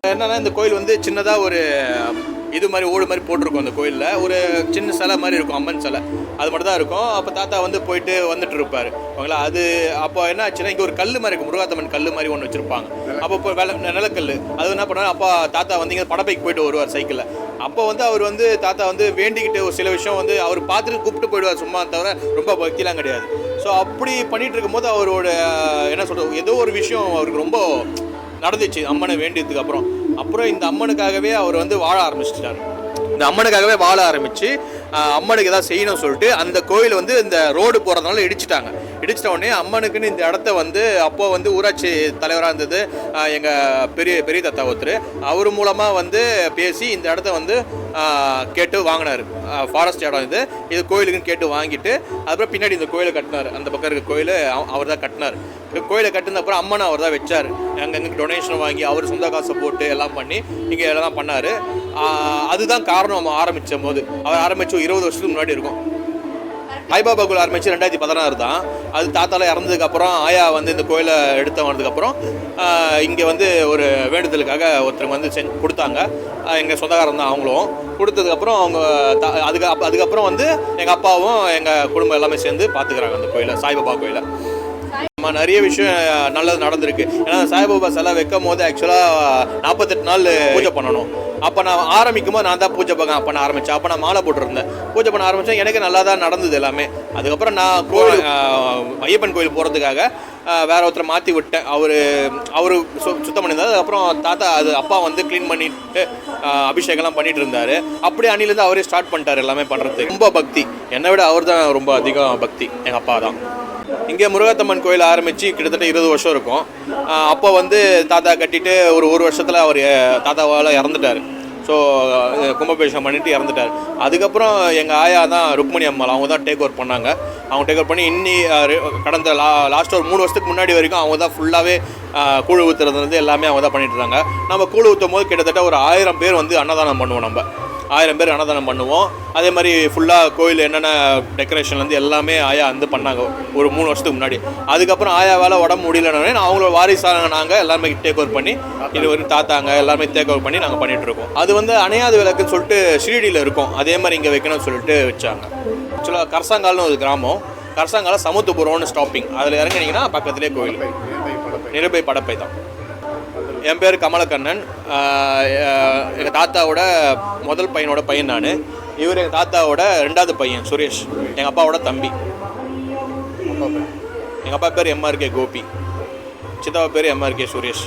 என்னன்னா இந்த கோயில் வந்து சின்னதாக ஒரு இது மாதிரி ஓடு மாதிரி போட்டிருக்கோம். அந்த கோயிலில் ஒரு சின்ன சிலை மாதிரி இருக்கும், அம்மன் சிலை அது மட்டும் தான் இருக்கும். அப்போ தாத்தா வந்து போயிட்டு வந்துட்டு இருப்பார் அவங்களா. அது அப்போ என்ன ஆச்சுன்னா இங்கே ஒரு கல் மாதிரி இருக்கும், முருகாத்தம்மன் கல் மாதிரி ஒன்று வச்சுருப்பாங்க. அப்போ இப்போ நிலக்கல் அது என்ன பண்ணாரு, அப்பா தாத்தா வந்து இங்கே படப்பைக்கு போயிட்டு வருவார் சைக்கிளில். அப்போ வந்து அவர் வந்து தாத்தா வந்து வேண்டிக்கிட்டு ஒரு சில விஷயம் வந்து அவர் பார்த்துட்டு கூப்பிட்டு போயிடுவார் சும்மா, தவிர ரொம்ப பக்திலாம் கிடையாது. ஸோ அப்படி பண்ணிகிட்டு இருக்கும்போது அவரோட என்ன சொல்கிறது, ஏதோ ஒரு விஷயம் அவருக்கு ரொம்ப நடந்துச்சு அம்மனை வேண்டியதுக்கு அப்புறம் இந்த அம்மனுக்காகவே அவர் வந்து வாழ ஆரம்பிச்சிட்டார். இந்த அம்மனுக்காகவே வாழ ஆரம்பித்து அம்மனுக்கு எதாவது செய்யணும்னு சொல்லிட்டு அந்த கோயில் வந்து இந்த ரோடு போகிறதுனால இடிச்சிட்டாங்க. இடிச்சிட்ட உடனே அம்மனுக்குன்னு இந்த இடத்த வந்து அப்போ வந்து ஊராட்சி தலைவராக இருந்தது எங்கள் பெரிய தாத்தா ஒருத்தர். அவர் மூலமாக வந்து பேசி இந்த இடத்த வந்து கேட்டு வாங்கினார். ஃபாரஸ்ட் இடம் இது கோயிலுக்குன்னு கேட்டு வாங்கிட்டு அதுக்கப்புறம் பின்னாடி இந்த கோயிலை கட்டினார். அந்த பக்கம் இருக்க கோயில் அவர் தான் கட்டினார். கோயிலை கட்டின அப்புறம் அம்மனை அவர் தான் வச்சார். அங்கங்கே டொனேஷன் வாங்கி அவர் சொந்த காசை போட்டு எல்லாம் பண்ணி இங்கே எல்லாம் பண்ணார். அதுதான் காரணம் ஆரம்பித்த போது. அவர் ஆரம்பித்து 20 வருஷத்துக்கு முன்னாடி இருக்கும். சாய்பாபா கோயில் ஆரம்பித்து 2016 தான். அது தாத்தாலாம் இறந்ததுக்கப்புறம் ஆயா வந்து இந்த கோயிலை எடுத்து வந்ததுக்கப்புறம் இங்கே வந்து ஒரு வேண்டுதலுக்காக ஒருத்தருக்கு வந்து கொடுத்தாங்க. எங்கள் சொந்தக்காரன் தான் அவங்களும். கொடுத்ததுக்கப்புறம் அவங்க அதுக்கப்புறம் வந்து எங்கள் அப்பாவும் எங்கள் குடும்பம் எல்லாமே சேர்ந்து பார்த்துக்கிறாங்க அந்த கோயிலை, சாய்பாபா கோயிலை. நிறைய விஷயம் நல்லது நடந்திருக்கு. ஏன்னா சாய்பாபா சிலை வைக்கும் போது ஆக்சுவலாக 48 நாள் பூஜை பண்ணணும். அப்போ நான் ஆரம்பிக்கும் போது நான் தான் பூஜை பண்ண ஆரம்பித்தேன். அப்போ நான் மாலை போட்டுருந்தேன், பூஜை பண்ண ஆரம்பித்தேன். எனக்கு நல்லா தான் நடந்தது எல்லாமே. அதுக்கப்புறம் நான் கோயில் ஐயப்பன் கோயில் போகிறதுக்காக வேற ஒருத்தரை மாற்றி விட்டேன். அவர் சுத்தம் பண்ணியிருந்தார். அதுக்கப்புறம் தாத்தா அப்பா வந்து க்ளீன் பண்ணிட்டு அபிஷேகம்லாம் பண்ணிட்டு இருந்தார். அப்படியே அன்னிலேருந்து அவரே ஸ்டார்ட் பண்ணிட்டார் எல்லாமே பண்ணுறதுக்கு. ரொம்ப பக்தி, என்னை விட அவர் தான் ரொம்ப அதிகம் பக்தி. எங்கள் அப்பா தான். இங்கே முருகாத்தம்மன் கோயில் ஆரம்பித்து கிட்டத்தட்ட 20 வருஷம் இருக்கும். அப்போ வந்து தாத்தா கட்டிட்டு ஒரு வருஷத்தில் அவர் தாத்தாவால் இறந்துட்டார். ஸோ கும்பாபிஷேகம் பண்ணிட்டு இறந்துட்டார். அதுக்கப்புறம் எங்கள் ஆயா தான் ருக்மணி அம்மாள், அவங்க தான் டேக் ஓவர் பண்ணாங்க. அவங்க டேக் ஓவர் பண்ணி கடந்த லாஸ்ட் ஒரு 3 வருஷத்துக்கு முன்னாடி வரைக்கும் அவங்க தான் ஃபுல்லாகவே கூழ் ஊற்றுறது எல்லாமே அவங்க தான் பண்ணிட்டு இருந்தாங்க. நம்ம கூழ் ஊற்றும் போது கிட்டத்தட்ட ஒரு 1000 பேர் வந்து அன்னதானம் பண்ணுவோம். நம்ம 1000 பேர் அன்னதானம் பண்ணுவோம். அதே மாதிரி ஃபுல்லாக கோயில் என்னென்ன டெக்கரேஷன்லேருந்து எல்லாமே ஆயா வந்து பண்ணாங்க ஒரு 3 வருஷத்துக்கு முன்னாடி. அதுக்கப்புறம் ஆயாவால் உடம்பு முடியலன்னு அவங்களோட வாரிசாக நாங்கள் எல்லாருமே டேக் ஓவர் பண்ணி இது வரைக்கும் தாத்தாங்க எல்லாருமே டேக் ஓவர் பண்ணி நாங்கள் பண்ணிகிட்ருக்கோம். அது வந்து அணையாத விளக்குன்னு சொல்லிட்டு ஷிரடியில் இருக்கும். அதே மாதிரி இங்கே வைக்கணும்னு சொல்லிட்டு வச்சாங்க. ஆக்சுவலாக கரசாங்கால்னு ஒரு கிராமம். கரசாங்கால சமுத்துபுரம்னு ஸ்டாப்பிங், அதில் இறங்கினீங்கன்னா பக்கத்துலேயே கோயில். நிருபை படப்பை தான். என் பேர் கமலக்கண்ணன். எங்கள் தாத்தாவோட முதல் பையனோட பையன் நான். இவர் எங்கள் தாத்தாவோட 2வது பையன் சுரேஷ், எங்கள் அப்பாவோட தம்பி. எங்கள் அப்பா பேர் MRK கோபி, சித்தாப்பா பேர் MRK சுரேஷ்.